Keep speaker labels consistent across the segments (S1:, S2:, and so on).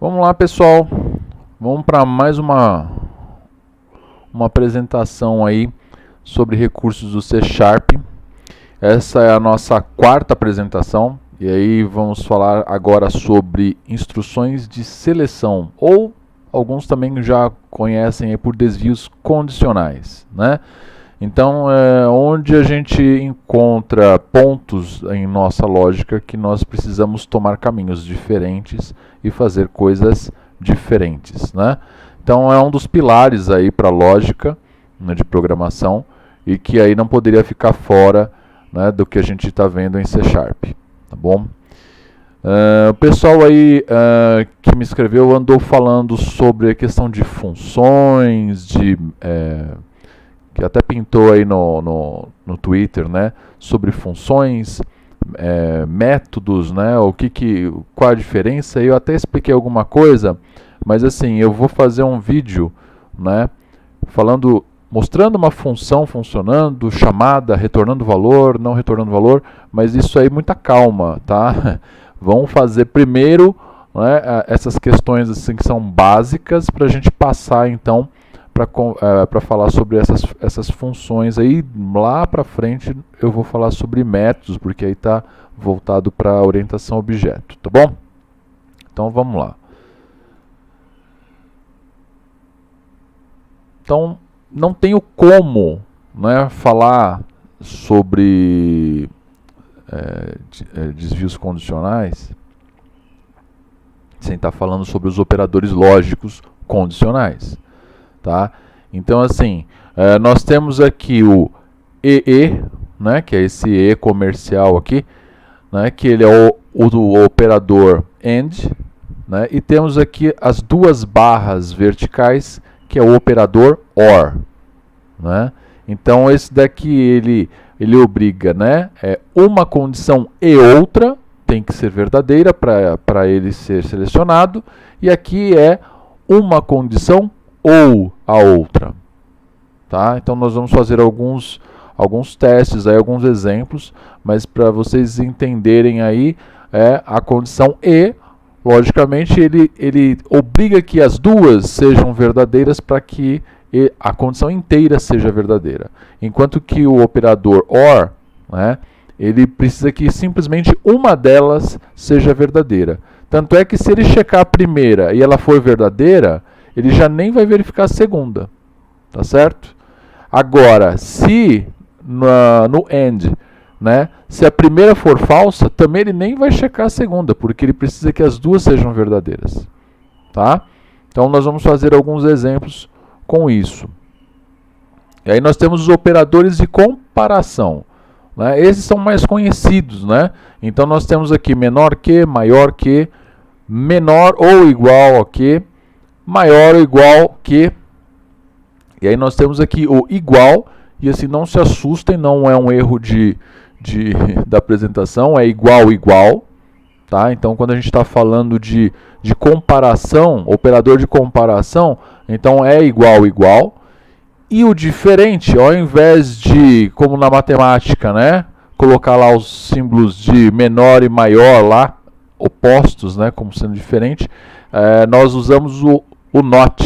S1: Vamos lá, pessoal. Vamos para mais uma apresentação aí sobre recursos do C#. Essa é a nossa quarta apresentação. E aí vamos falar agora sobre instruções de seleção, ou alguns também já conhecem aí por desvios condicionais, né? Então, onde a gente encontra pontos em nossa lógica que nós precisamos tomar caminhos diferentes e fazer coisas diferentes, né? Então, é um dos pilares aí para a lógica, né, de programação, e que aí não poderia ficar fora, né, do que a gente está vendo em C#, tá bom? O pessoal aí que me escreveu andou falando sobre a questão de funções, que até pintou aí no Twitter, né, sobre funções, métodos, né, qual a diferença. Eu até expliquei alguma coisa, mas assim, eu vou fazer um vídeo, né, mostrando uma função funcionando, chamada, retornando valor, não retornando valor, mas isso aí, muita calma, tá? Vamos fazer primeiro, né, essas questões assim que são básicas, para a gente passar então para falar sobre essas funções. Aí lá para frente eu vou falar sobre métodos, porque aí está voltado para a orientação a objeto, tá bom? Então vamos lá. Então não tenho como, né, falar sobre desvios condicionais sem estar falando sobre os operadores lógicos condicionais, tá? Então assim, nós temos aqui o EE, né, que é esse E comercial aqui, né, que ele é o operador AND, né, e temos aqui as duas barras verticais, que é o operador OR, né? Então esse daqui ele obriga, né, uma condição e outra tem que ser verdadeira para ele ser selecionado, e aqui é uma condição ou a outra, tá? Então nós vamos fazer alguns testes aí, alguns exemplos, mas para vocês entenderem aí, a condição e, logicamente, ele obriga que as duas sejam verdadeiras para que a condição inteira seja verdadeira. Enquanto que o operador OR, né, ele precisa que simplesmente uma delas seja verdadeira. Tanto é que se ele checar a primeira e ela for verdadeira, ele já nem vai verificar a segunda, tá certo? Agora, se no AND, né, se a primeira for falsa, também ele nem vai checar a segunda, porque ele precisa que as duas sejam verdadeiras, tá? Então nós vamos fazer alguns exemplos com isso. E aí nós temos os operadores de comparação, né? Esses são mais conhecidos, né? Então nós temos aqui menor que, maior que, menor ou igual a que, maior ou igual que. E aí nós temos aqui o igual, e assim, não se assustem, não é um erro da apresentação, é igual, tá? Então quando a gente está falando de comparação, operador de comparação, então é igual. E o diferente, ao invés de, como na matemática, né, colocar lá os símbolos de menor e maior lá, opostos, né, como sendo diferente, nós usamos o not,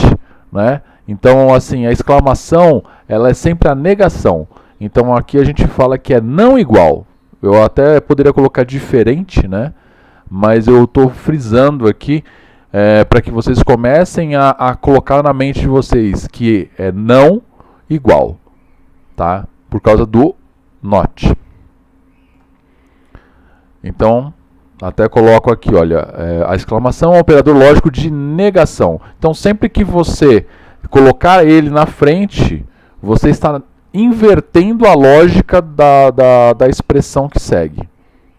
S1: né? Então, assim, a exclamação, ela é sempre a negação. Então, aqui a gente fala que é não igual. Eu até poderia colocar diferente, né? Mas eu estou frisando aqui para que vocês comecem a colocar na mente de vocês que é não igual, tá? Por causa do not. Então, até coloco aqui, olha, a exclamação é um operador lógico de negação. Então, sempre que você colocar ele na frente, você está invertendo a lógica da expressão que segue,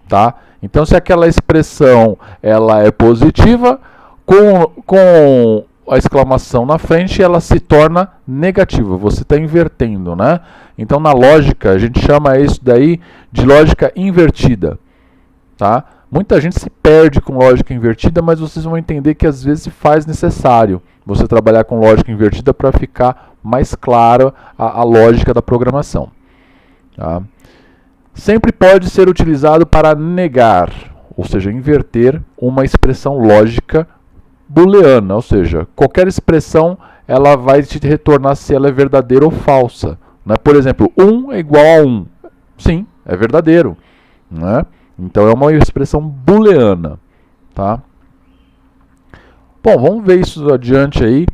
S1: tá? Então, se aquela expressão ela é positiva, com a exclamação na frente, ela se torna negativa. Você está invertendo, né? Então, na lógica, a gente chama isso daí de lógica invertida, tá? Muita gente se perde com lógica invertida, mas vocês vão entender que às vezes se faz necessário você trabalhar com lógica invertida para ficar mais clara a lógica da programação, tá? Sempre pode ser utilizado para negar, ou seja, inverter uma expressão lógica booleana, ou seja, qualquer expressão ela vai te retornar se ela é verdadeira ou falsa. Né? Por exemplo, 1 é igual a 1. Sim, é verdadeiro. Né? Então é uma expressão booleana. Tá? Bom, vamos ver isso adiante aí,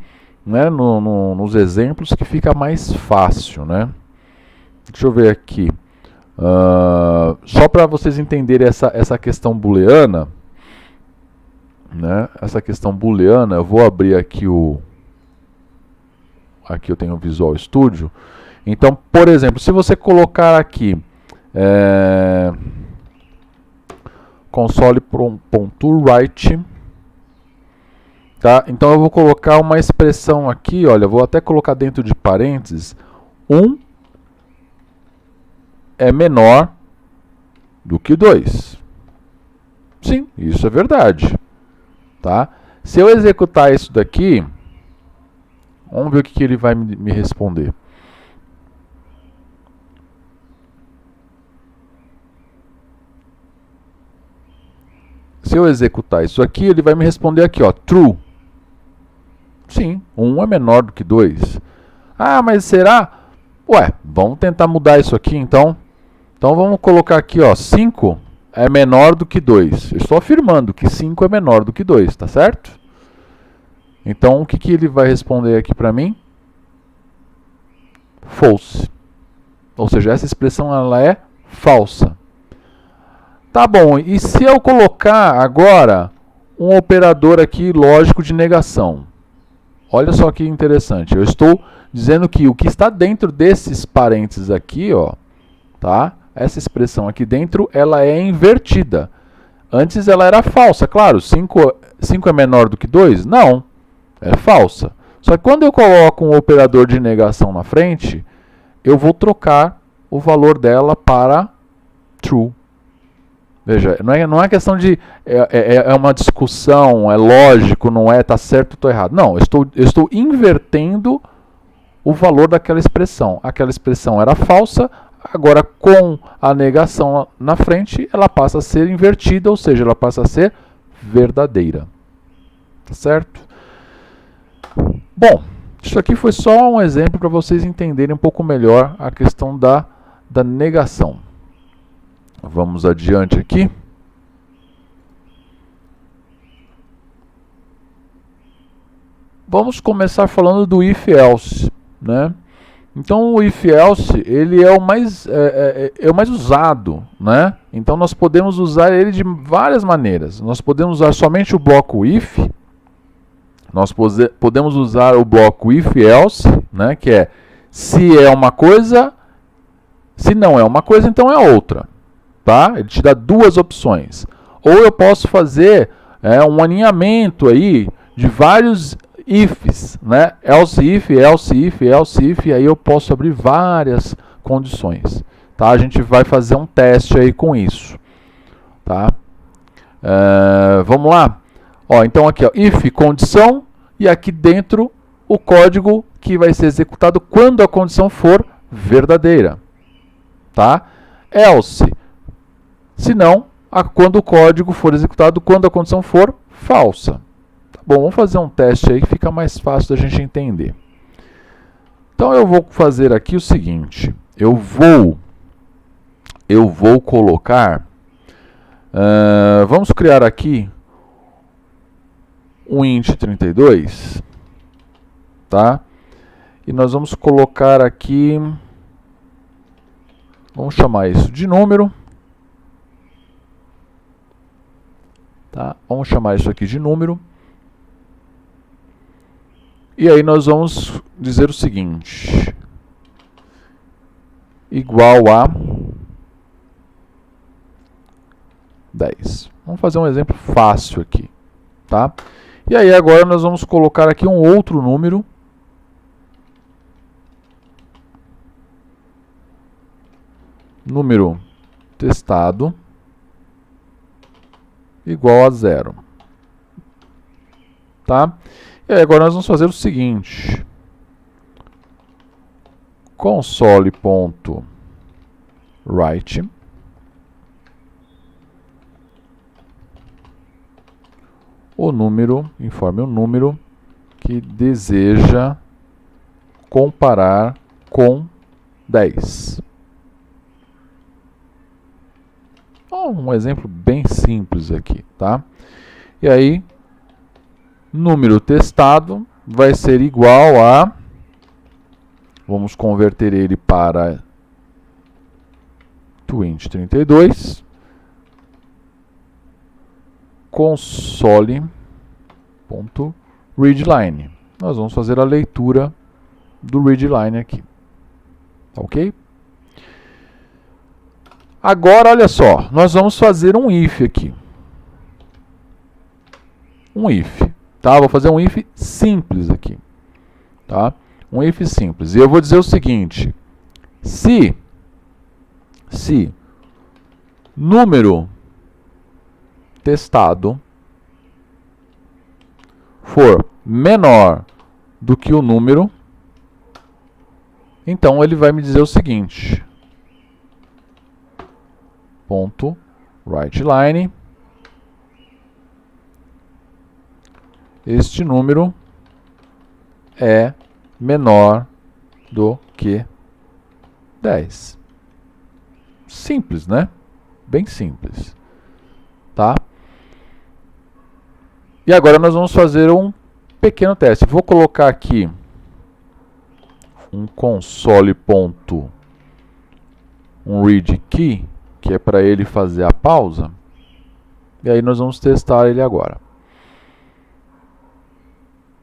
S1: né, nos exemplos, que fica mais fácil. Né? Deixa eu ver aqui. Só para vocês entenderem essa questão booleana, né? Essa questão booleana, eu vou abrir aqui aqui eu tenho o Visual Studio. Então, por exemplo, se você colocar aqui console.write, tá? Então eu vou colocar uma expressão aqui, olha, eu vou até colocar dentro de parênteses, 1 é menor do que 2. Sim, isso é verdade. Tá? Se eu executar isso daqui, vamos ver o que ele vai me responder. Se eu executar isso aqui, ele vai me responder aqui, ó, true. Sim, 1 é menor do que 2. Ah, mas será? Ué, vamos tentar mudar isso aqui então. Então vamos colocar aqui, ó, 5 é menor do que 2. Eu estou afirmando que 5 é menor do que 2, tá certo? Então o que ele vai responder aqui para mim? False. Ou seja, essa expressão ela é falsa. Tá bom, e se eu colocar agora um operador aqui lógico de negação? Olha só que interessante. Eu estou dizendo que o que está dentro desses parênteses aqui, ó, tá? Essa expressão aqui dentro, ela é invertida. Antes ela era falsa, claro. 5 é menor do que 2? Não, é falsa. Só que quando eu coloco um operador de negação na frente, eu vou trocar o valor dela para true. Veja, não é questão de... É uma discussão, é lógico, não é, está certo ou está errado. Não, eu estou invertendo o valor daquela expressão. Aquela expressão era falsa, agora com a negação na frente, ela passa a ser invertida, ou seja, ela passa a ser verdadeira. Tá certo? Bom, isso aqui foi só um exemplo para vocês entenderem um pouco melhor a questão da negação. Vamos adiante aqui. Vamos começar falando do if-else, né? Então o if-else ele é o mais usado, né? Então nós podemos usar ele de várias maneiras. Nós podemos usar somente o bloco if. Nós podemos usar o bloco if-else, né? Que é se é uma coisa, se não é uma coisa, então é outra. Tá? Ele te dá duas opções. Ou eu posso fazer um alinhamento aí de vários ifs, né? Else if, else if, else if, e aí eu posso abrir várias condições. Tá? A gente vai fazer um teste aí com isso. Tá? Vamos lá? Ó, então aqui, ó, if condição, e aqui dentro o código que vai ser executado quando a condição for verdadeira. Tá? Else, se não, quando o código for executado, quando a condição for falsa. Tá bom, vamos fazer um teste aí que fica mais fácil da gente entender. Então eu vou fazer aqui o seguinte, eu vou colocar, vamos criar aqui um int 32, tá? E nós vamos colocar aqui, vamos chamar isso de número. Tá? Vamos chamar isso aqui de número. E aí nós vamos dizer o seguinte. Igual a 10. Vamos fazer um exemplo fácil aqui. Tá? E aí agora nós vamos colocar aqui um outro número. Número testado. Igual a 0. Tá? E aí agora nós vamos fazer o seguinte. Console.write informe o número que deseja comparar com 10. Um exemplo bem simples aqui, tá? E aí, número testado vai ser igual a... Vamos converter ele para 2032. Console.readline. Nós vamos fazer a leitura do readline aqui. Ok? Agora, olha só, nós vamos fazer um if aqui. Um if, tá? Vou fazer um if simples aqui, tá? Um if simples. E eu vou dizer o seguinte: se número testado for menor do que o número, então ele vai me dizer o seguinte: ponto writeLine, este número é menor do que 10. Simples, né? Bem simples, tá? E agora nós vamos fazer um pequeno teste. Vou colocar aqui um console.readKey, que é para ele fazer a pausa. E aí nós vamos testar ele agora.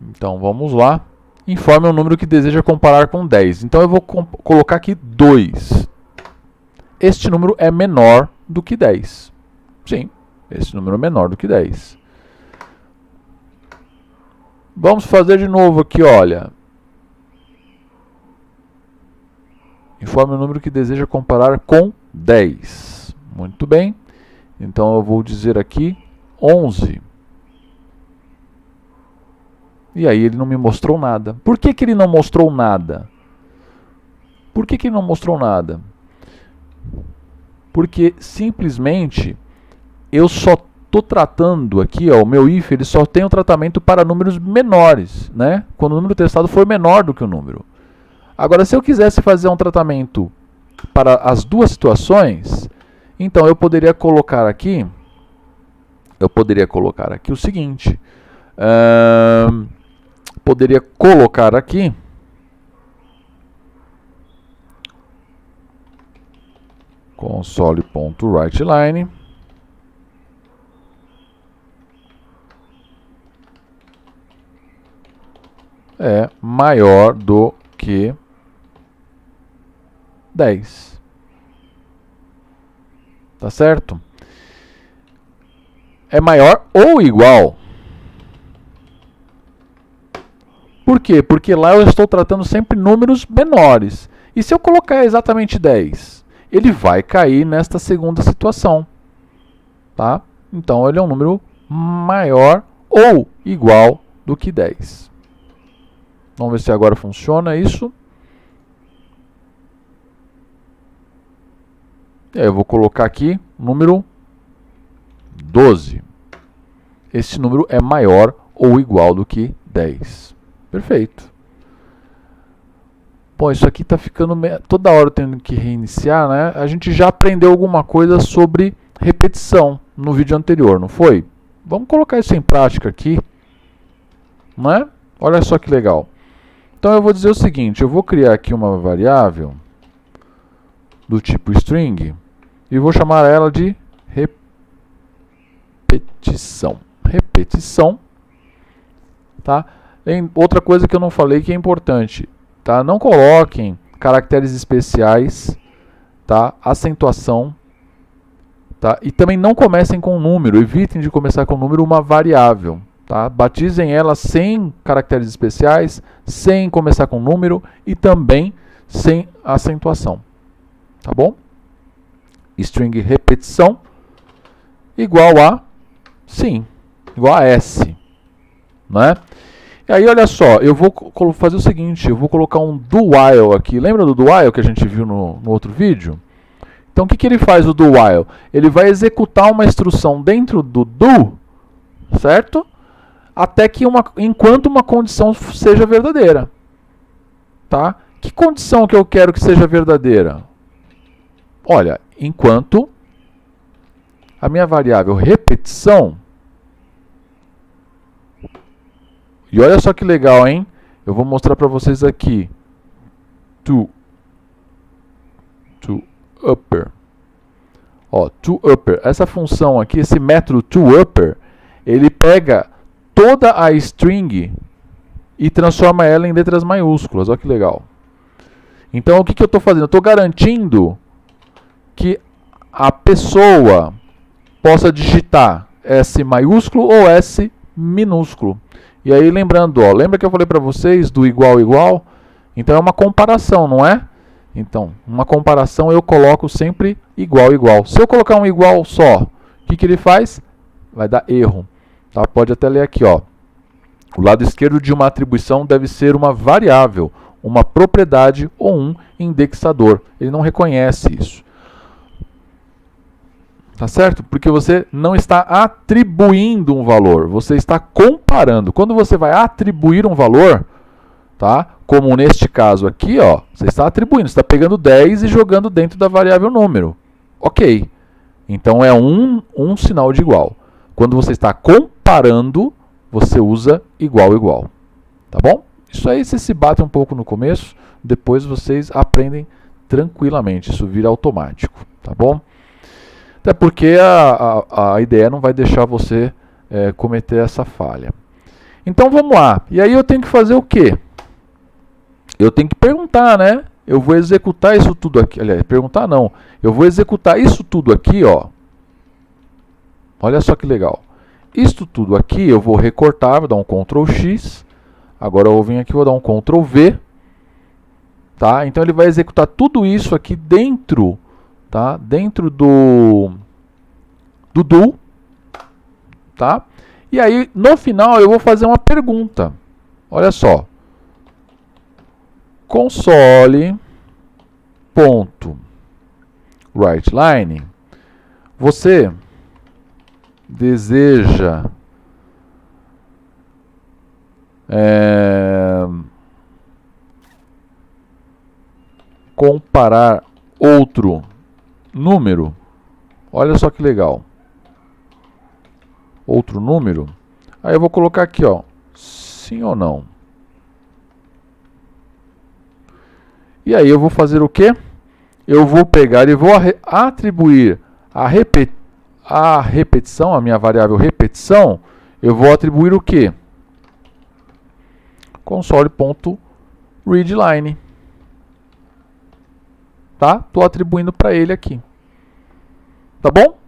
S1: Então vamos lá. Informe o número que deseja comparar com 10. Então eu vou colocar aqui 2. Este número é menor do que 10. Sim, esse número é menor do que 10. Vamos fazer de novo aqui, olha. Informe o número que deseja comparar com 10. Muito bem. Então eu vou dizer aqui 11. E aí ele não me mostrou nada. Por que que ele não mostrou nada? Por que que ele não mostrou nada? Porque simplesmente eu só estou tratando aqui, ó, o meu if, ele só tem o tratamento para números menores, né? Quando o número testado for menor do que o número. Agora, se eu quisesse fazer um tratamento para as duas situações, então eu poderia colocar aqui o seguinte, poderia colocar aqui console.writeLine é maior do que 10. Tá certo? É maior ou igual. Por quê? Porque lá eu estou tratando sempre números menores. E se eu colocar exatamente 10, ele vai cair nesta segunda situação. Tá? Então ele é um número maior ou igual do que 10. Vamos ver se agora funciona isso. E aí eu vou colocar aqui número 12. Esse número é maior ou igual do que 10. Perfeito. Bom, isso aqui está ficando toda hora tendo que reiniciar, né? A gente já aprendeu alguma coisa sobre repetição no vídeo anterior, não foi? Vamos colocar isso em prática aqui, não é? Olha só que legal. Então eu vou dizer o seguinte, eu vou criar aqui uma variável do tipo string e vou chamar ela de repetição. Repetição, tá? Outra coisa que eu não falei que é importante, tá? Não coloquem caracteres especiais, tá? Acentuação, tá? E também não comecem com número, evitem de começar com número uma variável, tá? Batizem ela sem caracteres especiais, sem começar com número e também sem acentuação, tá bom? String repetição igual a sim, igual a S, né? E aí, olha só, eu vou fazer o seguinte, eu vou colocar um do while aqui. Lembra do while que a gente viu no outro vídeo? Então, o que ele faz, o do while? Ele vai executar uma instrução dentro do do, certo? até que enquanto uma condição seja verdadeira. Tá? Que condição que eu quero que seja verdadeira? Olha, enquanto a minha variável repetição, e olha só que legal, hein? Eu vou mostrar para vocês aqui. ToUpper. Ó, ToUpper. Essa função aqui, esse método ToUpper, ele pega toda a string e transforma ela em letras maiúsculas. Olha que legal. Então, o que eu estou fazendo? Eu estou garantindo que a pessoa possa digitar S maiúsculo ou S minúsculo. E aí, lembrando, ó, lembra que eu falei para vocês do igual igual? Então, é uma comparação, não é? Então, uma comparação eu coloco sempre igual igual. Se eu colocar um igual só, o que ele faz? Vai dar erro. Tá? Pode até ler aqui, ó. O lado esquerdo de uma atribuição deve ser uma variável, uma propriedade ou um indexador. Ele não reconhece isso. Tá certo? Porque você não está atribuindo um valor, você está comparando. Quando você vai atribuir um valor, tá? Como neste caso aqui, ó, você está atribuindo, você está pegando 10 e jogando dentro da variável número. Ok. Então é um sinal de igual. Quando você está comparando, você usa igual igual. Tá bom? Isso aí você se bate um pouco no começo, depois vocês aprendem tranquilamente, isso vira automático. Tá bom? Até porque a ideia não vai deixar você cometer essa falha. Então vamos lá. E aí eu tenho que fazer o quê? Eu tenho que perguntar, né? Eu vou executar isso tudo aqui. Aliás, perguntar não. Eu vou executar isso tudo aqui, ó. Olha só que legal. Isso tudo aqui eu vou recortar, vou dar um Ctrl X. Agora eu vou vir aqui e vou dar um Ctrl V. Tá? Então ele vai executar tudo isso aqui dentro, tá? Dentro do do. Tá? E aí, no final, eu vou fazer uma pergunta. Olha só. Console.writeLine. Você deseja comparar outro número? Olha só que legal. Outro número. Aí eu vou colocar aqui, ó, sim ou não. E aí eu vou fazer o quê? Eu vou pegar e vou atribuir a repetição, a minha variável repetição, eu vou atribuir o quê? Console.readLine. Tá? Estou atribuindo para ele aqui. Tá bom?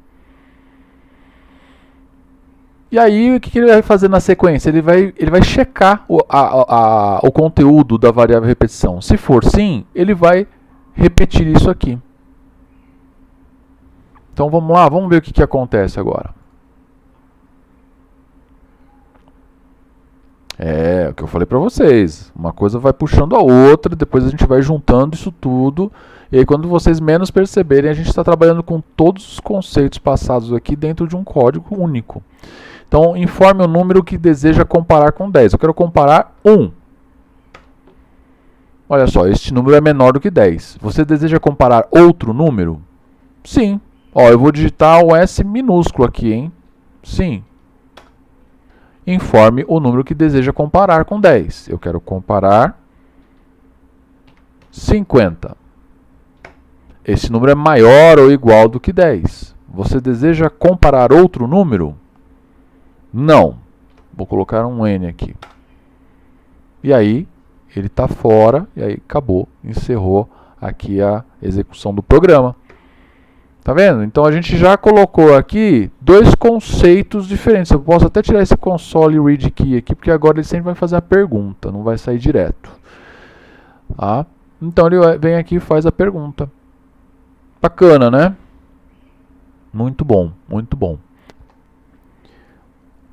S1: E aí, o que ele vai fazer na sequência? Ele vai checar o conteúdo da variável repetição. Se for sim, ele vai repetir isso aqui. Então vamos lá, vamos ver o que acontece agora. É o que eu falei para vocês. Uma coisa vai puxando a outra, depois a gente vai juntando isso tudo. E aí, quando vocês menos perceberem, a gente está trabalhando com todos os conceitos passados aqui dentro de um código único. Então, informe o número que deseja comparar com 10. Eu quero comparar 1. Olha só, este número é menor do que 10. Você deseja comparar outro número? Sim. Ó, eu vou digitar o S minúsculo aqui, hein? Sim. Informe o número que deseja comparar com 10. Eu quero comparar 50. Esse número é maior ou igual do que 10. Você deseja comparar outro número? Não. Vou colocar um N aqui. E aí, ele está fora, e aí acabou, encerrou aqui a execução do programa. Tá vendo? Então a gente já colocou aqui dois conceitos diferentes. Eu posso até tirar esse console read key aqui, porque agora ele sempre vai fazer a pergunta, não vai sair direto. Tá? Então ele vem aqui e faz a pergunta. Bacana, né? Muito bom, muito bom.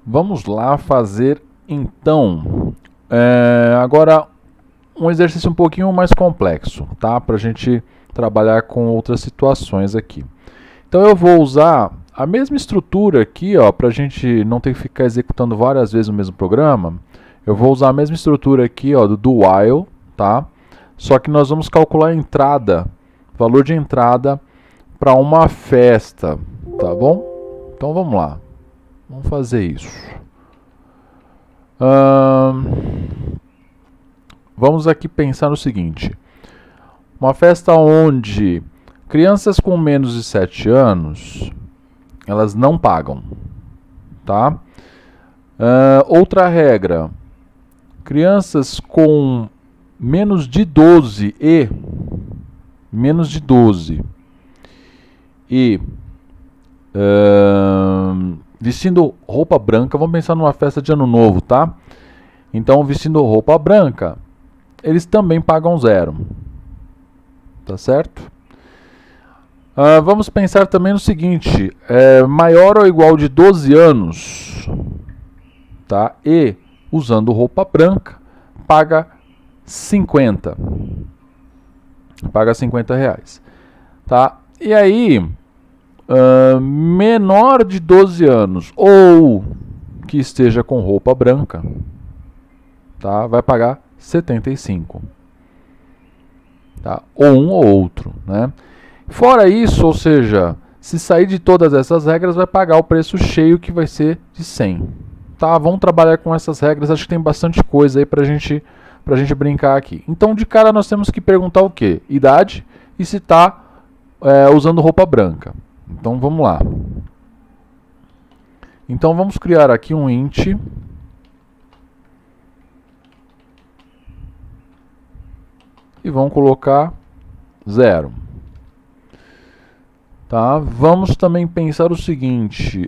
S1: Vamos lá fazer, então, agora um exercício um pouquinho mais complexo, tá? Para a gente trabalhar com outras situações aqui. Então eu vou usar a mesma estrutura aqui, ó, para a gente não ter que ficar executando várias vezes o mesmo programa, eu vou usar a mesma estrutura aqui, ó, do while, tá? Só que nós vamos calcular a entrada, valor de entrada para uma festa, tá bom? Então vamos lá, vamos fazer isso. Vamos aqui pensar no seguinte: uma festa onde crianças com menos de 7 anos, elas não pagam, tá? Outra regra: crianças com menos de 12 e vestindo roupa branca, vamos pensar numa festa de ano novo, tá? Então, vestindo roupa branca, eles também pagam 0, tá certo? Vamos pensar também no seguinte: maior ou igual de 12 anos, tá? E usando roupa branca, paga 50. Paga 50 reais, tá? E aí, menor de 12 anos ou que esteja com roupa branca, tá? Vai pagar 75. Tá? Ou um ou outro, né? Fora isso, ou seja, se sair de todas essas regras, vai pagar o preço cheio, que vai ser de 100. Tá? Vamos trabalhar com essas regras, acho que tem bastante coisa aí pra gente brincar aqui. Então, de cara, nós temos que perguntar o quê? Idade e se está usando roupa branca. Então, vamos lá. Então, vamos criar aqui um int e vamos colocar 0. Tá? Vamos também pensar o seguinte: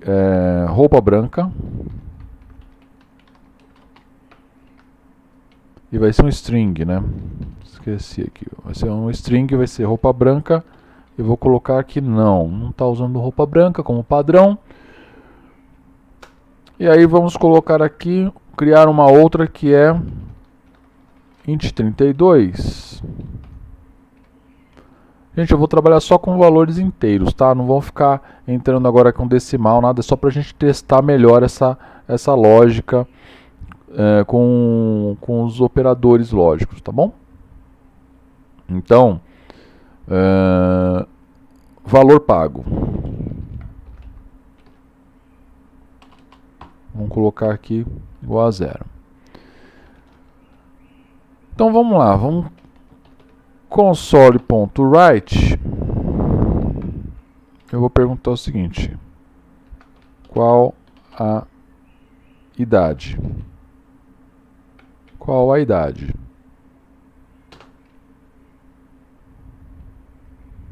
S1: roupa branca. E vai ser um string, né? Esqueci aqui. Vai ser um string, vai ser roupa branca. E vou colocar aqui não está usando roupa branca como padrão. E aí vamos colocar aqui, criar uma outra que é int 32. Gente, eu vou trabalhar só com valores inteiros, tá? Não vou ficar entrando agora com decimal, nada. É só para a gente testar melhor essa lógica com os operadores lógicos, tá bom? Então, valor pago. Vamos colocar aqui igual a 0. Então vamos lá, vamos console.write. Eu vou perguntar o seguinte: qual a idade? Qual a idade?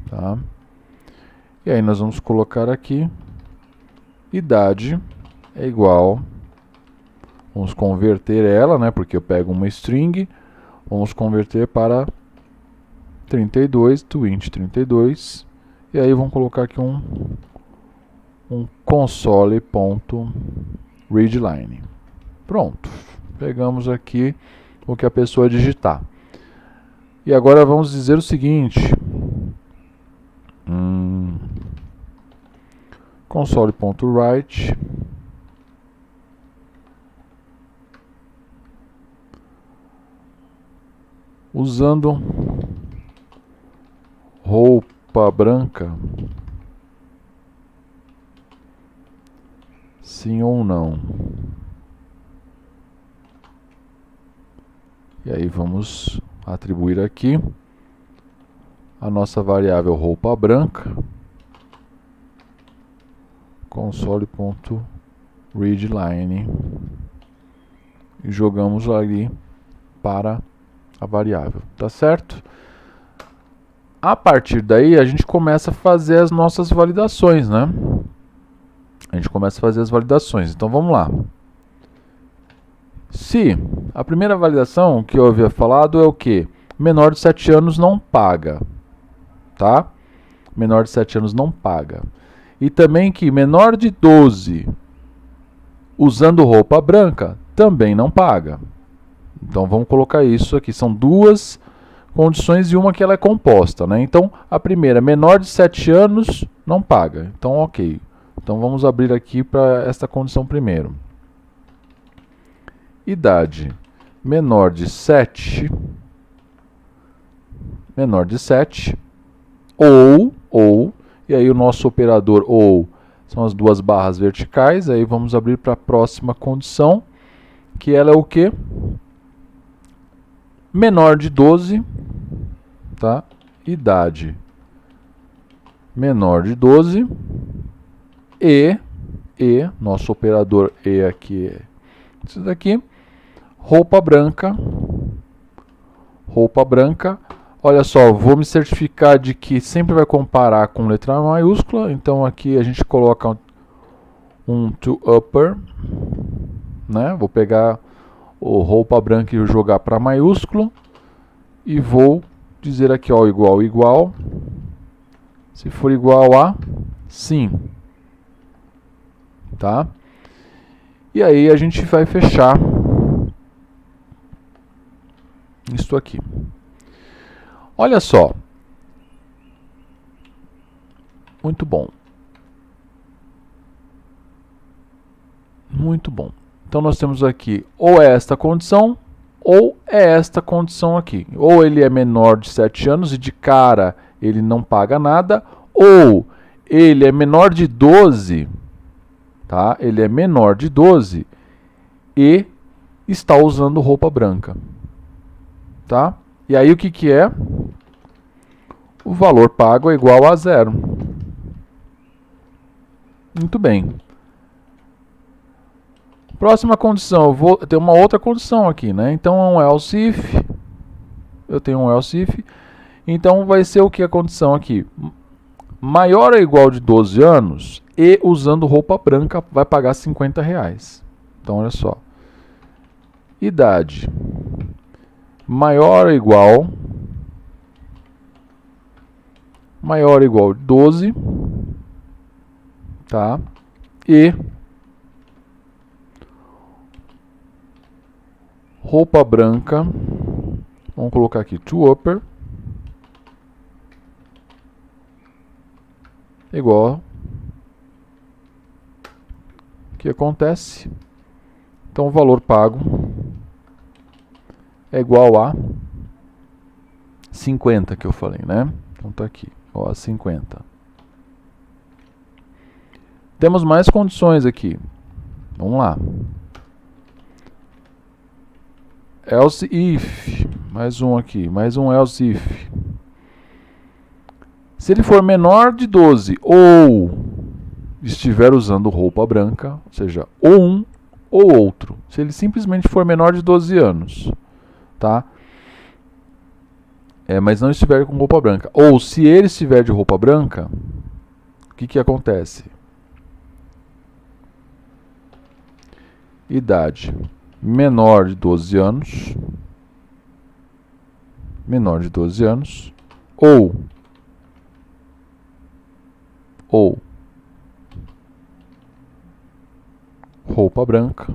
S1: Tá? E aí nós vamos colocar aqui idade é igual, vamos converter ela, né, porque eu pego uma string, vamos converter para 32, to int 32, e aí vamos colocar aqui um console.readline. Pronto, pegamos aqui o que a pessoa digitar. E agora vamos dizer o seguinte: console.write usando roupa branca, sim ou não. E aí vamos atribuir aqui a nossa variável roupa branca, console.readline, e jogamos ali para a variável, tá certo? A partir daí a gente começa a fazer as nossas validações, né? A gente começa a fazer as validações. Então vamos lá. Se a primeira validação que eu havia falado é o que? Menor de 7 anos não paga, tá? Menor de 7 anos não paga. E também que menor de 12 usando roupa branca também não paga. Então vamos colocar isso aqui. São duas condições e uma que ela é composta, né? Então a primeira, menor de 7 anos não paga. Então ok, Então vamos abrir aqui para esta condição primeiro. Idade menor de 7, ou, e aí o nosso operador ou são as duas barras verticais, aí vamos abrir para a próxima condição, que ela é o quê? Menor de 12, tá? Idade menor de 12 e nosso operador E aqui é isso daqui, roupa branca, olha só, vou me certificar de que sempre vai comparar com letra maiúscula, então aqui a gente coloca um to upper, né? Vou pegar o roupa branca e jogar para maiúsculo e vou dizer aqui, ó, igual, se for igual a sim, tá? E aí a gente vai fechar isso aqui. Olha só. Muito bom. Muito bom. Então nós temos aqui ou é esta condição ou é esta condição aqui. Ou ele é menor de 7 anos e de cara ele não paga nada, ou ele é menor de 12, tá? Ele é menor de 12 e está usando roupa branca, tá? E aí o que que é? O valor pago é igual a 0. Muito bem. Próxima condição, eu vou ter uma outra condição aqui, né? Então é um else if, eu tenho um else if, então vai ser o que a condição aqui? Maior ou igual de 12 anos e usando roupa branca vai pagar R$50. Então olha só. Idade maior ou igual de 12, tá? E roupa branca, vamos colocar aqui to upper, igual. O que acontece? Então o valor pago é igual a 50 que eu falei, né? Então tá aqui, ó, a 50. Temos mais condições aqui. Vamos lá. Else if, mais um aqui, mais um else if. Se ele for menor de 12 ou estiver usando roupa branca, ou seja, ou um ou outro. Se ele simplesmente for menor de 12 anos, tá? Mas não estiver com roupa branca. Ou se ele estiver de roupa branca, o que que acontece? Idade menor de 12 anos, ou roupa branca.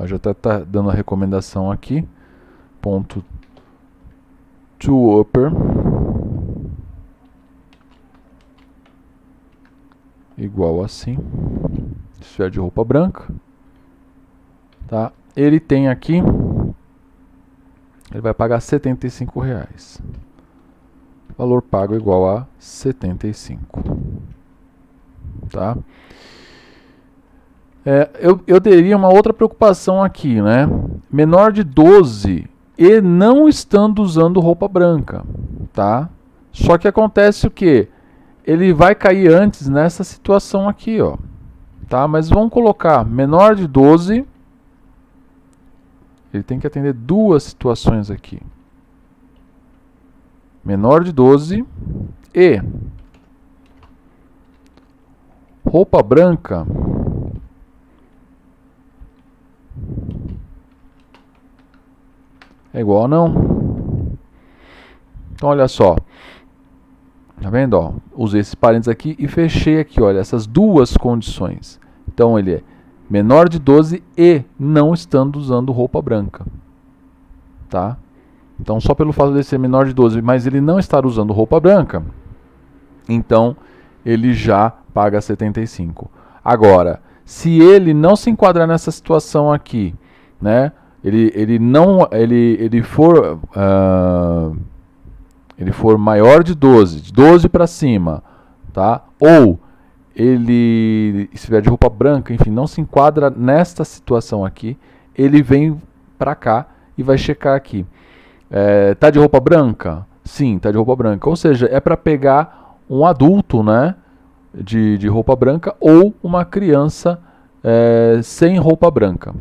S1: Já está dando a recomendação aqui. Ponto to upper igual assim. Se estiver de roupa branca, tá? Ele tem aqui, ele vai pagar R$75. Valor pago igual a 75, tá? Eu teria uma outra preocupação aqui, né? Menor de 12 e não estando usando roupa branca, tá? Só que acontece o quê? Ele vai cair antes nessa situação aqui, ó. Tá? Mas vamos colocar menor de 12. Ele tem que atender duas situações aqui. Menor de 12 e roupa branca é igual a não. Então olha só. Tá vendo? Ó, usei esses parênteses aqui e fechei aqui, olha, essas duas condições. Então ele é menor de 12 e não estando usando roupa branca. Tá? Então só pelo fato de ser menor de 12, mas ele não estar usando roupa branca, então ele já paga 75. Agora, se ele não se enquadrar nessa situação aqui, né? Ele for maior de 12 para cima, tá? Ou ele estiver de roupa branca, enfim, não se enquadra nesta situação aqui, ele vem para cá e vai checar aqui. Tá de roupa branca? Sim, tá de roupa branca. Ou seja, é para pegar um adulto, né, de roupa branca ou uma criança sem roupa branca.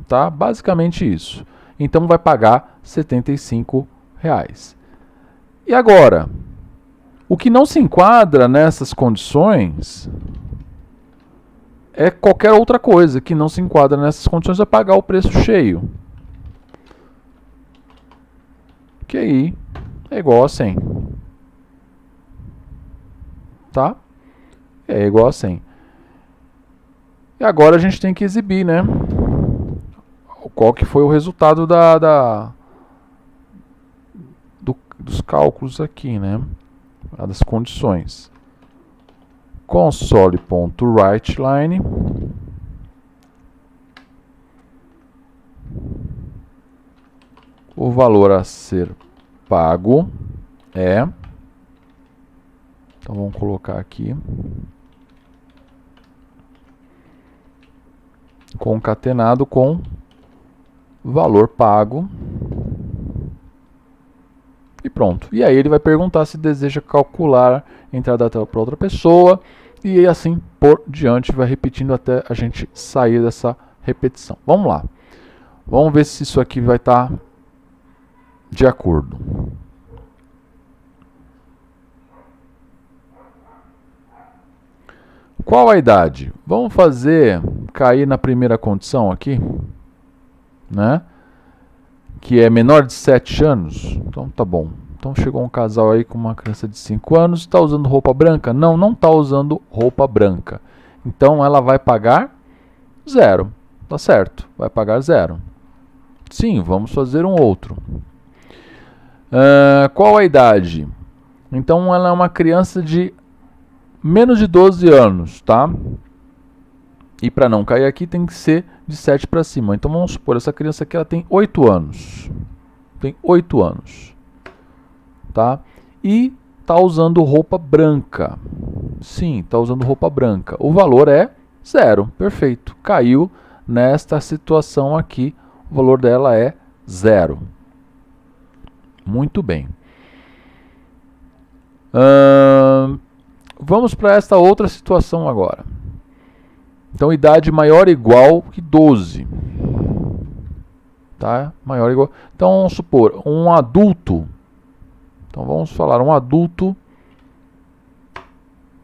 S1: Tá? Basicamente isso. Então vai pagar R$75. E agora, o que não se enquadra nessas condições é qualquer outra coisa que não se enquadra nessas condições, vai pagar o preço cheio. Que aí é igual a 100. Tá? É igual a 100. E agora a gente tem que exibir, né? Qual que foi o resultado dos cálculos aqui, né? Das condições. Console.writeLine o valor a ser pago é, então vamos colocar aqui, concatenado com valor pago e pronto. E aí ele vai perguntar se deseja calcular a entrada para outra pessoa e assim por diante, vai repetindo até a gente sair dessa repetição. Vamos lá. Vamos ver se isso aqui vai estar de acordo. Qual a idade? Vamos fazer cair na primeira condição aqui, né? Que é menor de 7 anos. Então tá bom. Então chegou um casal aí com uma criança de 5 anos, está usando roupa branca? Não, não está usando roupa branca. Então ela vai pagar 0. Tá certo, vai pagar 0. Sim, vamos fazer um outro. Qual a idade? Então ela é uma criança de menos de 12 anos, tá? E para não cair aqui tem que ser de 7 para cima. Então vamos supor, essa criança aqui ela tem 8 anos. Tem 8 anos. Tá? E está usando roupa branca. Sim, está usando roupa branca. O valor é 0. Perfeito. Caiu nesta situação aqui. O valor dela é 0. Muito bem. Vamos para esta outra situação agora. Então, idade maior ou igual que 12. Tá? Maior ou igual. Então, vamos supor, um adulto. Então, vamos falar, um adulto,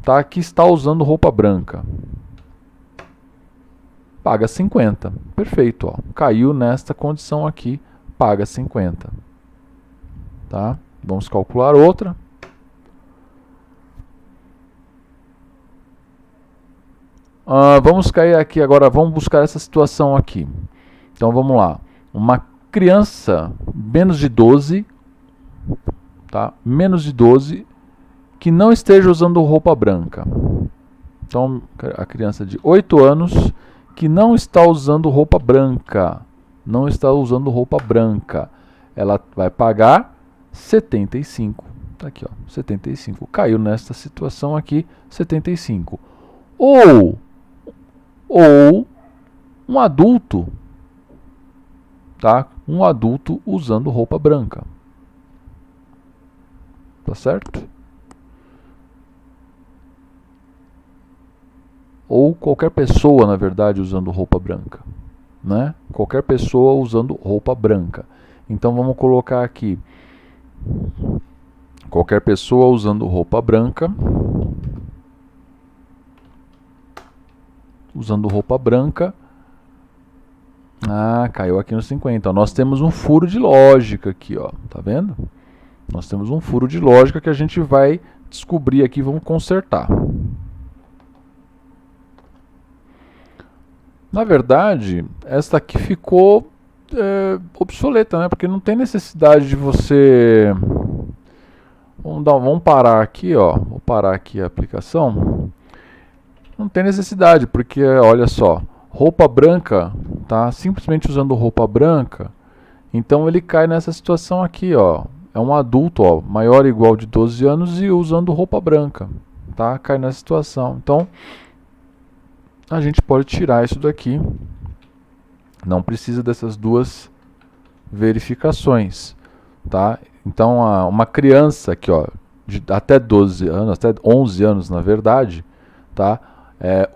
S1: tá, que está usando roupa branca. Paga 50. Perfeito. Ó. Caiu nesta condição aqui. Paga 50. Tá? Vamos calcular outra. Vamos cair aqui agora, vamos buscar essa situação aqui. Então vamos lá. Uma criança menos de 12, tá? Menos de 12, que não esteja usando roupa branca. Então a criança de 8 anos que não está usando roupa branca. Não está usando roupa branca. Ela vai pagar 75. Tá aqui, ó, 75. Caiu nesta situação aqui, 75. Ou um adulto, tá? Um adulto usando roupa branca. Tá certo? Ou qualquer pessoa, na verdade, usando roupa branca, né? Qualquer pessoa usando roupa branca. Então vamos colocar aqui qualquer pessoa usando roupa branca. Usando roupa branca. Caiu aqui no 50. Nós temos um furo de lógica aqui, ó. Tá vendo? Nós temos um furo de lógica que a gente vai descobrir aqui, vamos consertar. Na verdade, esta aqui ficou obsoleta, né? Porque não tem necessidade de você... Vamos parar aqui, ó. parar aqui a aplicação. Não tem necessidade, porque olha só, roupa branca, tá? Simplesmente usando roupa branca, então ele cai nessa situação aqui, ó. É um adulto, ó, maior ou igual de 12 anos e usando roupa branca, tá? Cai nessa situação. Então, a gente pode tirar isso daqui. Não precisa dessas duas verificações, tá? Então, uma criança aqui, ó, de até 12 anos, até 11 anos, na verdade, tá?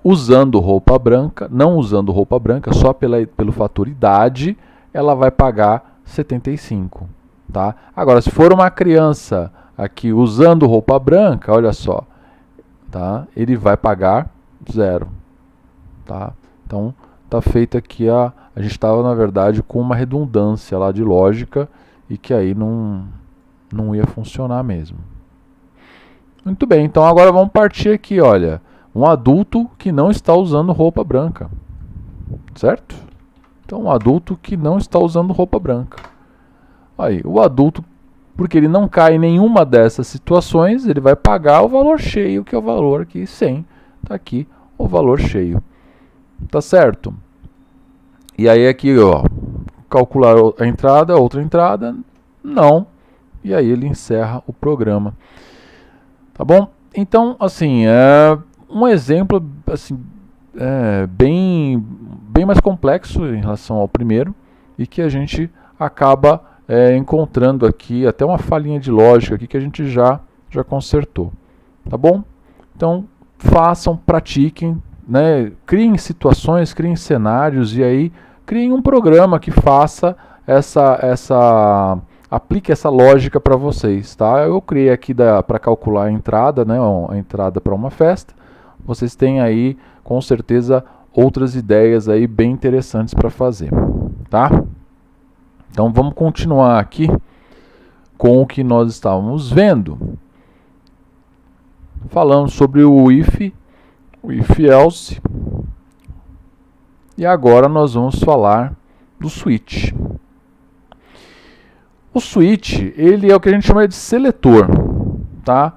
S1: Usando roupa branca, não usando roupa branca, só pelo fator idade, ela vai pagar 75, tá? Agora, se for uma criança aqui usando roupa branca, olha só, tá? Ele vai pagar 0, tá? Então, tá feito aqui a gente estava, na verdade, com uma redundância lá de lógica e que aí não ia funcionar mesmo. Muito bem, então agora vamos partir aqui, olha, um adulto que não está usando roupa branca, certo? Então, um adulto que não está usando roupa branca. Aí, o adulto, porque ele não cai em nenhuma dessas situações, ele vai pagar o valor cheio, que é o valor aqui 100. Está aqui o valor cheio. Tá certo? E aí aqui, ó, calcular a entrada, outra entrada, não. E aí ele encerra o programa. Tá bom? Então, assim, um exemplo assim, bem mais complexo em relação ao primeiro e que a gente acaba encontrando aqui até uma falhinha de lógica aqui que a gente já consertou. Tá bom? Então, façam, pratiquem, né? Criem situações, criem cenários e aí criem um programa que faça aplique essa lógica para vocês, tá? Eu criei aqui para calcular a entrada, né? A entrada para uma festa. Vocês têm aí, com certeza, outras ideias aí bem interessantes para fazer, tá? Então vamos continuar aqui com o que nós estávamos vendo. Falamos sobre o if else. E agora nós vamos falar do switch. O switch, ele é o que a gente chama de seletor, tá?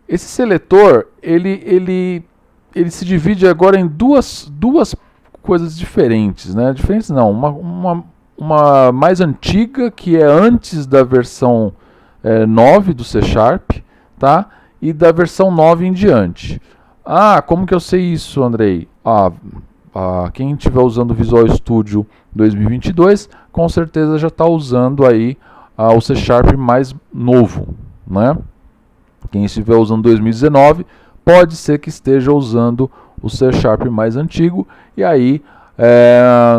S1: Esse seletor, ele se divide agora em duas coisas diferentes, né? Diferentes não, uma mais antiga, que é antes da versão 9 do C Sharp, tá? E da versão 9 em diante. Ah, como que eu sei isso, Andrei? Quem estiver usando o Visual Studio 2022, com certeza já está usando aí o C Sharp mais novo, né? Quem estiver usando 2019, pode ser que esteja usando o C Sharp mais antigo, e aí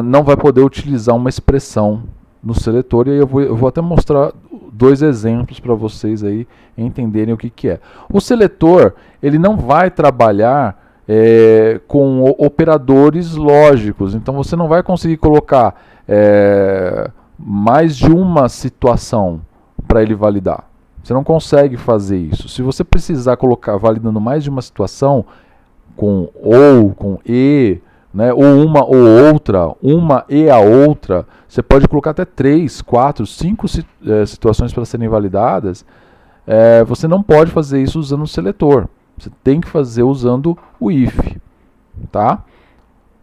S1: não vai poder utilizar uma expressão no seletor, e aí eu vou até mostrar dois exemplos para vocês aí entenderem o que é. O seletor, ele não vai trabalhar com operadores lógicos, então você não vai conseguir colocar mais de uma situação para ele validar. Você não consegue fazer isso. Se você precisar colocar validando mais de uma situação, com ou, com e, né, ou uma ou outra, uma e a outra, você pode colocar até 3, 4, 5 situações para serem validadas. Você não pode fazer isso usando o seletor. Você tem que fazer usando o if, tá?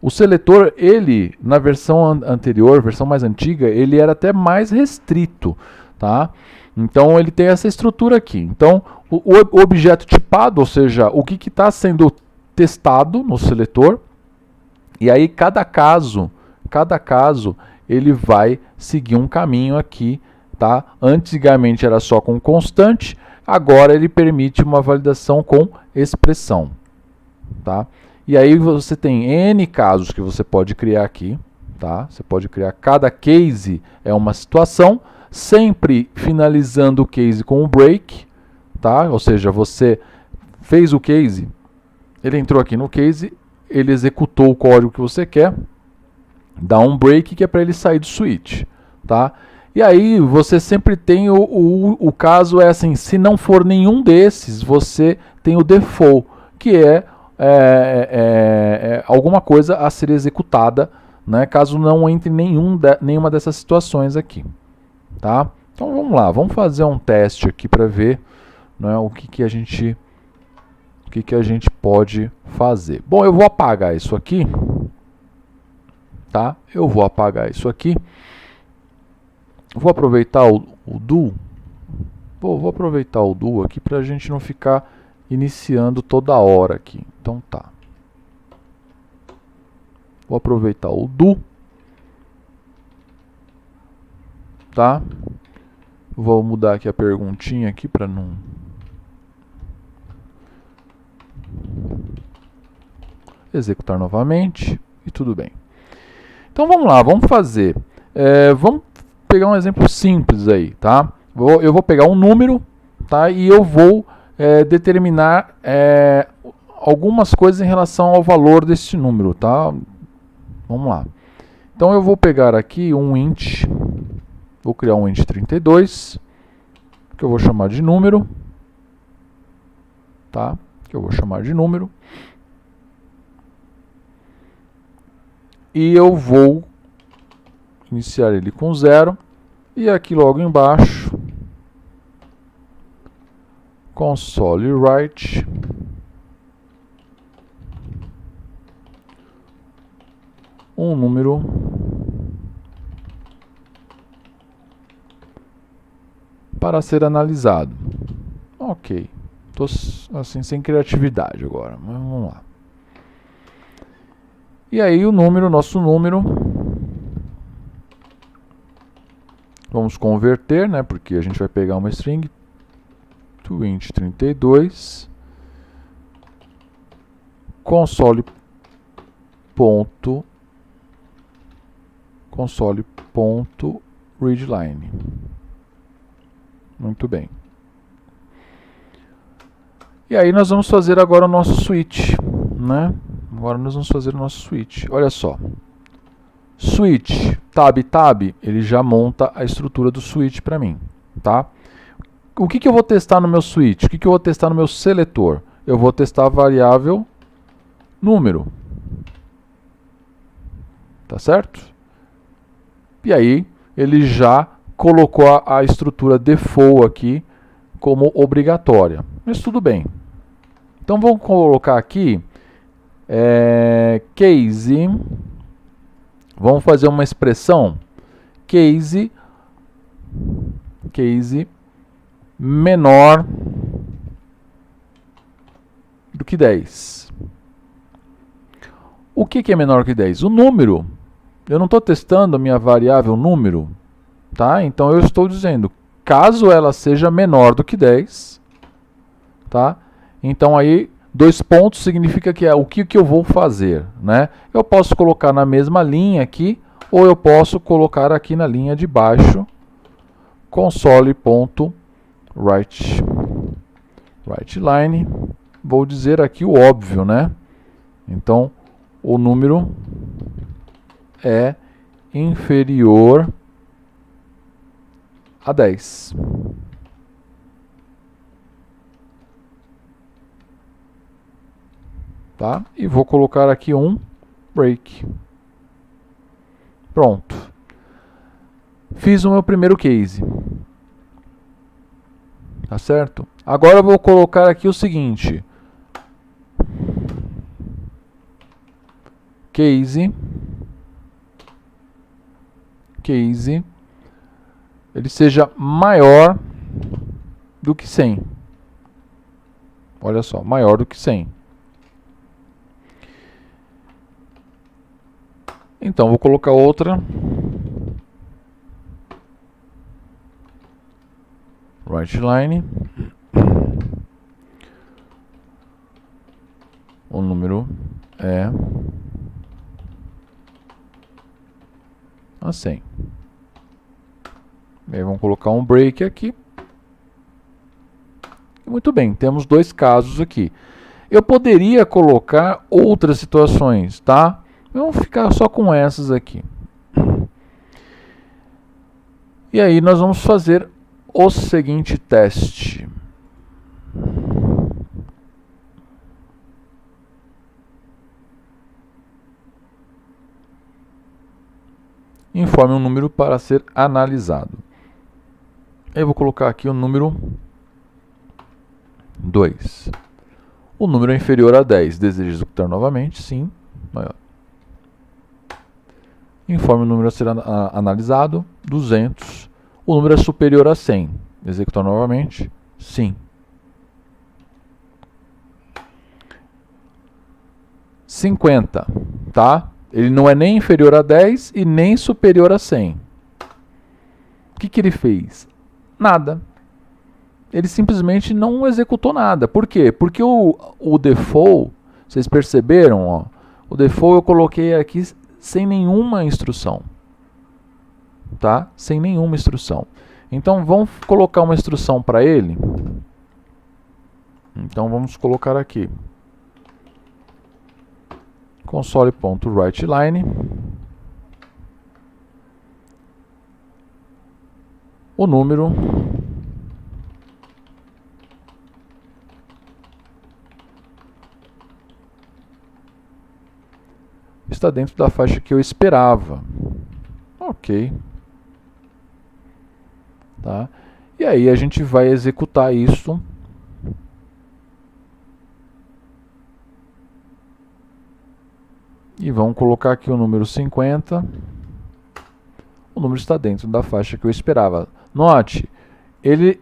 S1: O seletor, ele, na versão anterior, versão mais antiga, ele era até mais restrito, tá? Então, ele tem essa estrutura aqui. Então, o objeto tipado, ou seja, o que está sendo testado no seletor, e aí cada caso, ele vai seguir um caminho aqui, tá? Antigamente era só com constante, agora ele permite uma validação com expressão, tá? E aí você tem N casos que você pode criar aqui, tá? Você pode criar, cada case é uma situação, sempre finalizando o case com um break, tá? Ou seja, você fez o case, ele entrou aqui no case, ele executou o código que você quer, dá um break que é para ele sair do switch, tá? E aí você sempre tem o caso assim, se não for nenhum desses, você tem o default, que é alguma coisa a ser executada, né, caso não entre nenhuma dessas situações aqui, tá? Então vamos lá, vamos fazer um teste aqui para ver, né, o que a gente o que a gente pode fazer? Bom, eu vou apagar isso aqui, tá? Eu vou apagar isso aqui. Vou aproveitar o do. Vou aproveitar o do aqui para a gente não ficar iniciando toda hora aqui. Então tá. Vou aproveitar o do. Tá? Vou mudar aqui a perguntinha aqui para não... Executar novamente e tudo bem. Então vamos lá, vamos fazer. Vamos pegar um exemplo simples aí, tá? Eu vou pegar um número, tá? E eu vou determinar algumas coisas em relação ao valor desse número, tá? Vamos lá. Então eu vou pegar aqui um int, vou criar um int 32, que eu vou chamar de número, tá? Que eu vou chamar de número. E eu vou iniciar ele com 0. E aqui logo embaixo, console write um número para ser analisado. Ok, estou assim sem criatividade agora, mas vamos lá. E aí o número, nosso número, vamos converter, né? Porque a gente vai pegar uma string to int 32 console.readline. Muito bem. E aí nós vamos fazer agora o nosso switch, né? Agora nós vamos fazer o nosso switch. Olha só. Switch, tab, ele já monta a estrutura do switch para mim, tá? O que eu vou testar no meu switch? O que eu vou testar no meu seletor? Eu vou testar a variável número. Tá certo? E aí, ele já colocou a estrutura default aqui como obrigatória. Mas tudo bem. Então vamos colocar aqui case. Vamos fazer uma expressão case menor do que 10. O que é menor que 10? O número. Eu não estou testando a minha variável número, tá? Então eu estou dizendo, caso ela seja menor do que 10, tá? Então aí, 2 pontos significa que é o que eu vou fazer, né? Eu posso colocar na mesma linha aqui, ou eu posso colocar aqui na linha de baixo, console.writeLine. Vou dizer aqui o óbvio, né? Então, o número é inferior a 10. Tá? E vou colocar aqui um break. Pronto. Fiz o meu primeiro case. Tá certo? Agora eu vou colocar aqui o seguinte. Case ele seja maior do que 100. Olha só, maior do que 100. Então, vou colocar outra. WriteLine. O número é a 100. E aí vamos colocar um break aqui. Muito bem, temos 2 casos aqui. Eu poderia colocar outras situações, tá? Vamos ficar só com essas aqui. E aí nós vamos fazer o seguinte teste. Informe um número para ser analisado. Eu vou colocar aqui o número 2. O número é inferior a 10. Deseja executar novamente? Sim. Maior. Informe o número a ser analisado. 200. O número é superior a 100. Executar novamente? Sim. 50. Tá? Ele não é nem inferior a 10 e nem superior a 100. O que ele fez? Nada. Ele simplesmente não executou nada. Por quê? Porque o default, vocês perceberam, ó, o default eu coloquei aqui sem nenhuma instrução. Tá? Sem nenhuma instrução. Então vamos colocar uma instrução para ele. Então vamos colocar aqui. Console.writeLine. O número está dentro da faixa que eu esperava. Ok. Tá? E aí a gente vai executar isso. E vamos colocar aqui o número 50. O número está dentro da faixa que eu esperava. Note, ele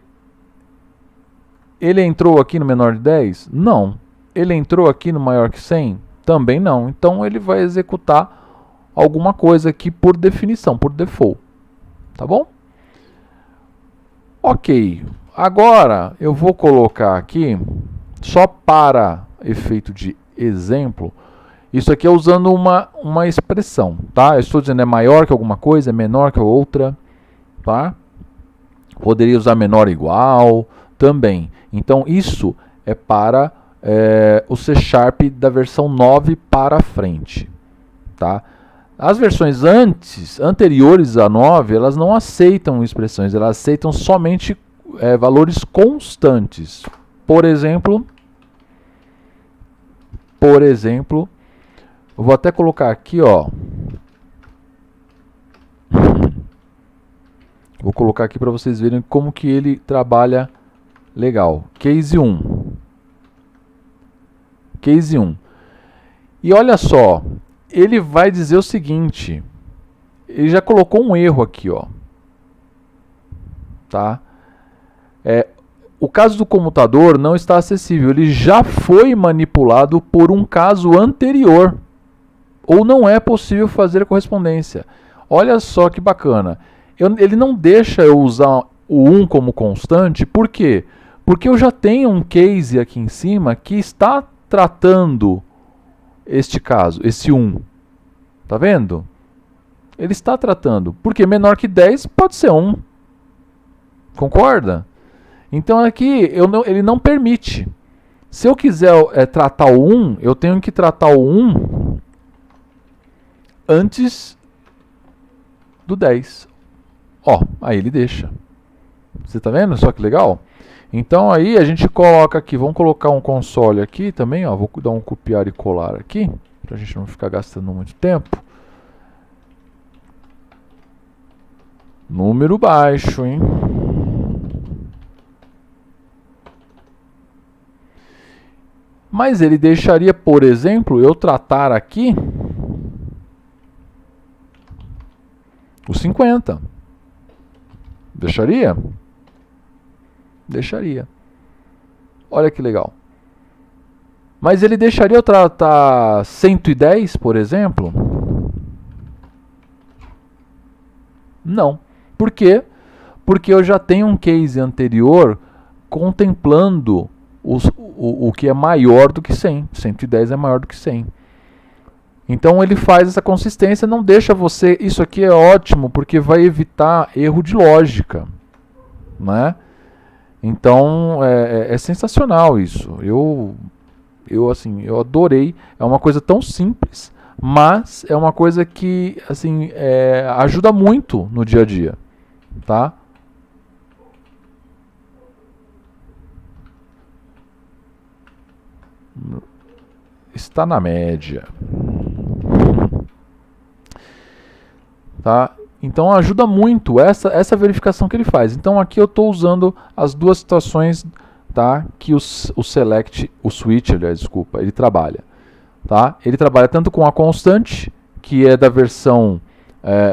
S1: entrou aqui no menor de 10? Não. Ele entrou aqui no maior que 100? Também não. Então ele vai executar alguma coisa aqui por definição, por default. Tá bom? Ok. Agora eu vou colocar aqui, só para efeito de exemplo, isso aqui é usando uma expressão, tá? Eu estou dizendo é maior que alguma coisa, é menor que outra, tá? Poderia usar menor ou igual também. Então isso é para o C# da versão 9 para frente, tá? As versões anteriores a 9, elas não aceitam expressões, elas aceitam somente valores constantes. Por exemplo, eu vou até colocar aqui, ó. Vou colocar aqui para vocês verem como que ele trabalha legal. Case 1. Case 1. E olha só, ele vai dizer o seguinte. Ele já colocou um erro aqui, ó. Tá? O caso do comutador não está acessível. Ele já foi manipulado por um caso anterior. Ou não é possível fazer a correspondência. Olha só que bacana. Ele não deixa eu usar o 1 como constante. Por quê? Porque eu já tenho um case aqui em cima que está tratando este caso, esse 1. Tá vendo? Ele está tratando. Porque menor que 10 pode ser 1. Concorda? Então aqui ele não permite. Se eu quiser tratar o 1, eu tenho que tratar o 1 antes do 10. Ó, aí ele deixa. Você tá vendo só que legal? Então aí a gente coloca aqui, vamos colocar um console aqui também, ó, vou dar um copiar e colar aqui, pra gente não ficar gastando muito tempo. Número baixo, hein? Mas ele deixaria, por exemplo, eu tratar aqui o 50. Deixaria? Deixaria. Olha que legal. Mas ele deixaria eu tratar 110, por exemplo? Não. Por quê? Porque eu já tenho um case anterior contemplando o que é maior do que 100. 110 é maior do que 100. Então ele faz essa consistência, não deixa você... Isso aqui é ótimo, porque vai evitar erro de lógica. Né? Então é sensacional isso. Eu adorei. É uma coisa tão simples, mas é uma coisa que assim, ajuda muito no dia a dia. Tá? Está na média. Tá? Então ajuda muito essa verificação que ele faz. Então aqui eu estou usando as duas situações tá, que o select, o switch, aliás, desculpa, ele trabalha. Tá? Ele trabalha tanto com a constante, que é da versão,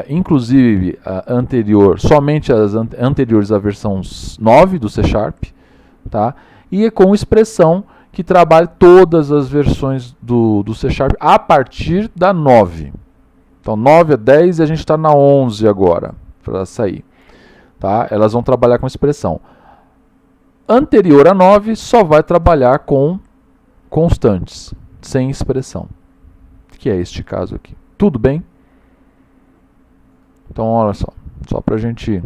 S1: inclusive, anterior, somente as anteriores à versão 9 do C Sharp, tá? E com expressão, que trabalha todas as versões do C Sharp a partir da 9. Então, 9 a 10 e a gente está na 11 agora, para sair. Tá? Elas vão trabalhar com expressão. Anterior a 9 só vai trabalhar com constantes, sem expressão, que é este caso aqui. Tudo bem? Então, olha só para a gente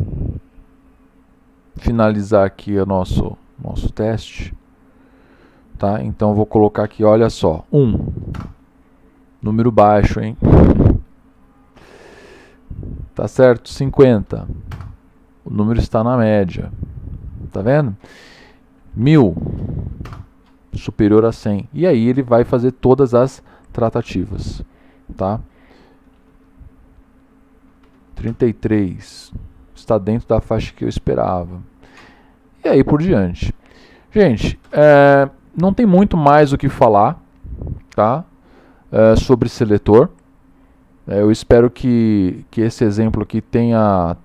S1: finalizar aqui o nosso teste. Tá? Então, vou colocar aqui, olha só, 1. Número baixo, hein? Tá certo? 50. O número está na média. Tá vendo? 1000. Superior a 100. E aí ele vai fazer todas as tratativas. Tá? 33. Está dentro da faixa que eu esperava. E aí por diante. Gente, não tem muito mais o que falar, tá? Sobre seletor. Eu espero que esse exemplo aqui tenha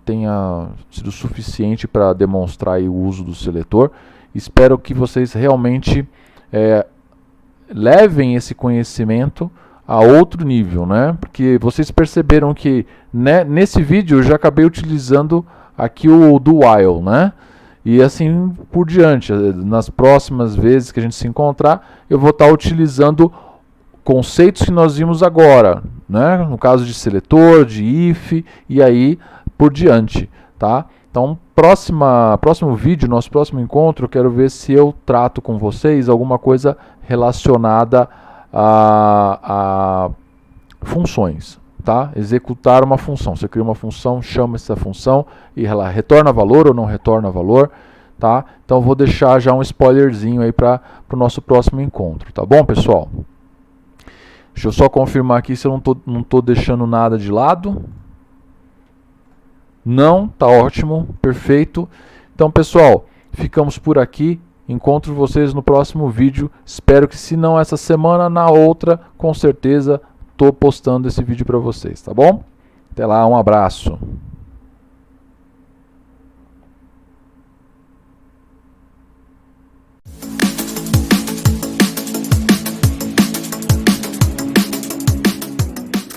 S1: sido suficiente para demonstrar aí o uso do seletor. Espero que vocês realmente levem esse conhecimento a outro nível, né? Porque vocês perceberam que nesse vídeo eu já acabei utilizando aqui o do while, né? E assim por diante. Nas próximas vezes que a gente se encontrar, eu vou estar utilizando conceitos que nós vimos agora, né? No caso de seletor, de if e aí por diante, tá? Então, próximo vídeo, nosso próximo encontro, eu quero ver se eu trato com vocês alguma coisa relacionada a funções, tá? Executar uma função. Você cria uma função, chama essa função e ela retorna valor ou não retorna valor, tá? Então, eu vou deixar já um spoilerzinho aí para o nosso próximo encontro, tá bom, pessoal? Deixa eu só confirmar aqui se eu não tô deixando nada de lado. Não, tá ótimo, perfeito. Então, pessoal, ficamos por aqui. Encontro vocês no próximo vídeo. Espero que, se não essa semana, na outra, com certeza, estou postando esse vídeo para vocês, tá bom? Até lá, um abraço.